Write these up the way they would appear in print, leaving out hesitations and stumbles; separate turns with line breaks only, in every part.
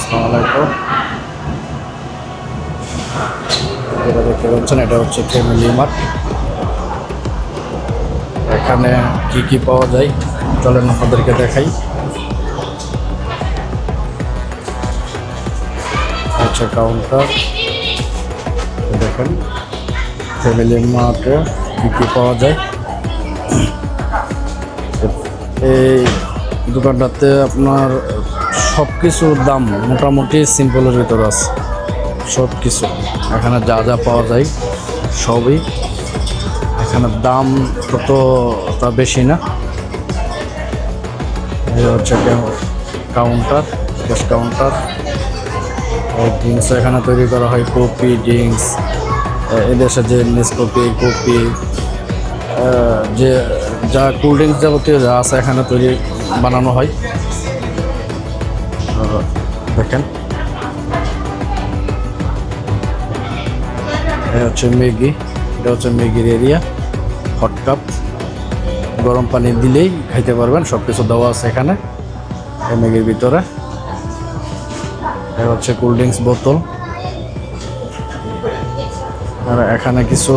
আসসালামু আলাইকুম। যেটা দেখতে পাচ্ছেন এটা হচ্ছে ফ্যামিলি মার্ট। এখানে কি কি পাওয়া যায় চলেন আপনাদেরকে দেখাই। আচ্ছা, কাউন্টার দেখেন ফ্যামিলি মার্টে কি কি পাওয়া যায়। এই দোকানটাতে আপনার সব কিছুর দাম মোটামুটি সিম্পলের ভিতরে আছে। সব কিছু এখানে যা যা পাওয়া যায় সবই এখানে দাম ততটা বেশি না। এই হচ্ছে কাউন্টার, ক্যাশ কাউন্টার। ড্রিঙ্কস এখানে তৈরি করা হয়, কফি ড্রিঙ্কস, এদেশে যে নেসকফি কফি যে যা কোল্ড ড্রিঙ্কস যাবতীয় যা আছে এখানে বানানো হয়। দেখেন হচ্ছে ম্যাগি, এটা হচ্ছে ম্যাগির এরিয়া। হট কাপ গরম পানি দিলেই খাইতে পারবেন, সব কিছু দেওয়া আছে এখানে এই ম্যাগির ভিতরে। এটা হচ্ছে কোল্ড ড্রিঙ্কস বোতল। আর এখানে কিছু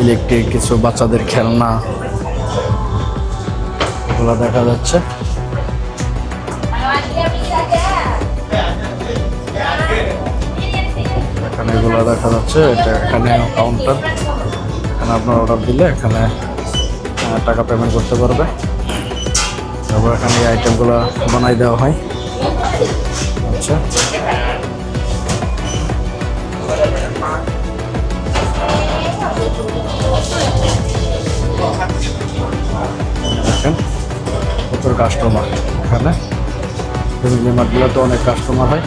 ইলেকট্রিক কিছু বাচ্চাদের খেলনা এগুলো দেখা যাচ্ছে। এখানে এগুলো দেখা যাচ্ছে, এটা এখানে কাউন্টার। এখানে আপনার অর্ডার দিলে এখানে টাকা পেমেন্ট করতে পারবে। তারপর এখানে এই আইটেমগুলো বানাই দেওয়া হয়। আচ্ছা, দেখেন প্রচুর কাস্টমার এখানে। ফ্যামিলি মার্টগুলোতে অনেক কাস্টমার হয়।